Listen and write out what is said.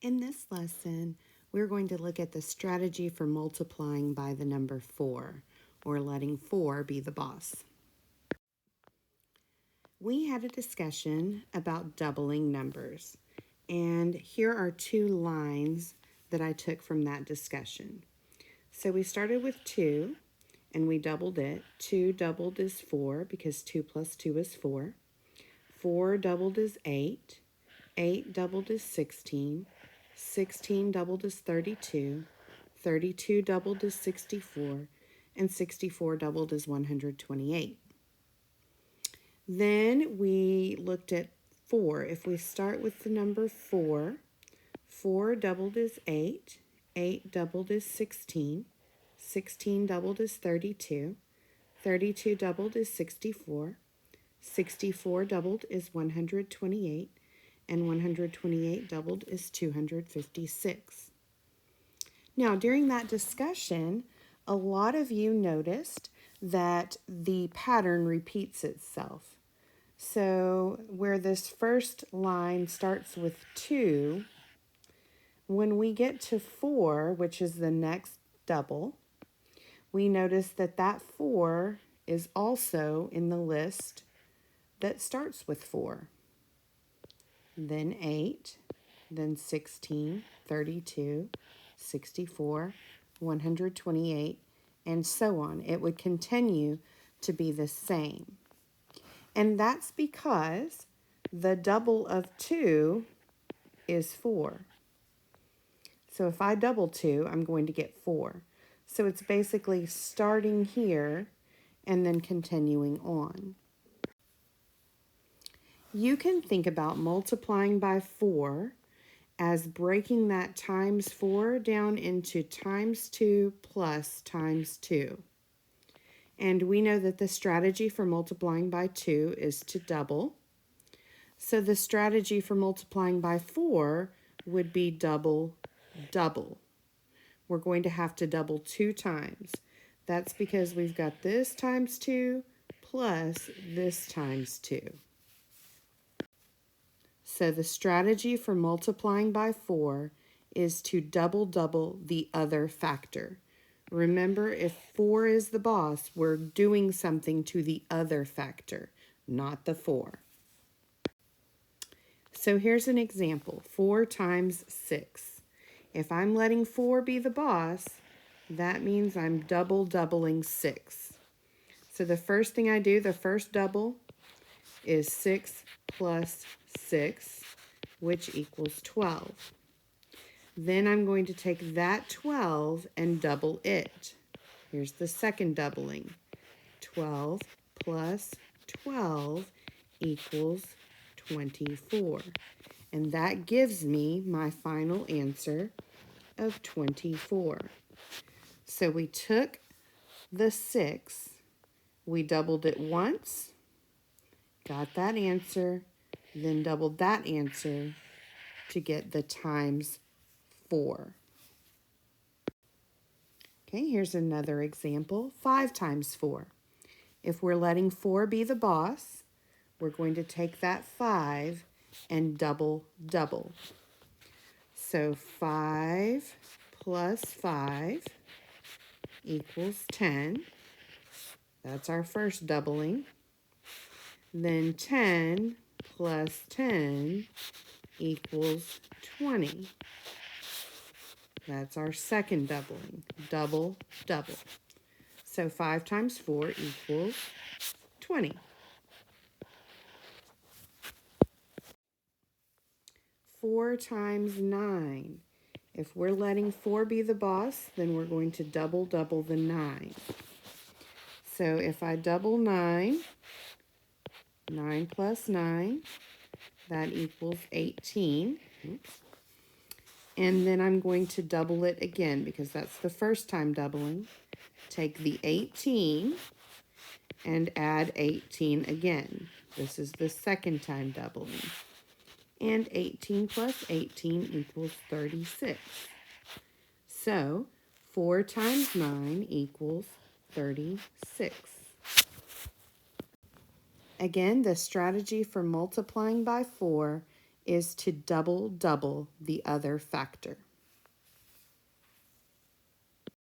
In this lesson, we're going to look at the strategy for multiplying by the number 4, or letting 4 be the boss. We had a discussion about doubling numbers, and here are 2 lines that I took from that discussion. So we started with 2, and we doubled it. 2 doubled is 4 because 2 plus 2 is 4. 4 doubled is 8. 8 doubled is 16. 16 doubled is 32. 32 doubled is 64. And 64 doubled is 128. Then we looked at 4. If we start with the number 4, 4 doubled is 8. 8 doubled is 16. 16 doubled is 32. 32 doubled is 64. 64 doubled is 128. And 128 doubled is 256. Now, during that discussion, a lot of you noticed that the pattern repeats itself. So where this first line starts with 2, when we get to 4, which is the next double, we notice that that 4 is also in the list that starts with 4. Then 8, then 16, 32, 64, 128, and so on. It would continue to be the same. And that's because the double of 2 is 4. So if I double 2, I'm going to get 4. So it's basically starting here and then continuing on. You can think about multiplying by 4 as breaking that times 4 down into times 2 plus times 2. And we know that the strategy for multiplying by 2 is to double. So the strategy for multiplying by 4 would be double, double. We're going to have to double 2 times. That's because we've got this times 2 plus this times 2. So the strategy for multiplying by 4 is to double the other factor. Remember, if 4 is the boss, we're doing something to the other factor, not the 4. So here's an example, 4 times 6. If I'm letting 4 be the boss, that means I'm doubling 6. So the first thing I do, the first double, is 6 plus 6, which equals 12. Then I'm going to take that 12 and double it. Here's the second doubling. 12 plus 12 equals 24. And that gives me my final answer of 24. So we took the 6, we doubled it once, got that answer, then doubled that answer to get the times 4. Okay, here's another example, 5 times 4. If we're letting 4 be the boss, we're going to take that 5 and double. So 5 plus 5 equals 10. That's our first doubling. Then 10 plus 10 equals 20. That's our second doubling. Double. So 5 times 4 equals 20. 4 times 9. If we're letting 4 be the boss, then we're going to double the 9. So if I double 9, 9 plus 9, that equals 18. Oops. And then I'm going to double it again because that's the first time doubling. Take the 18 and add 18 again. This is the second time doubling. And 18 plus 18 equals 36. So 4 times 9 equals 36. Again, the strategy for multiplying by 4 is to double the other factor.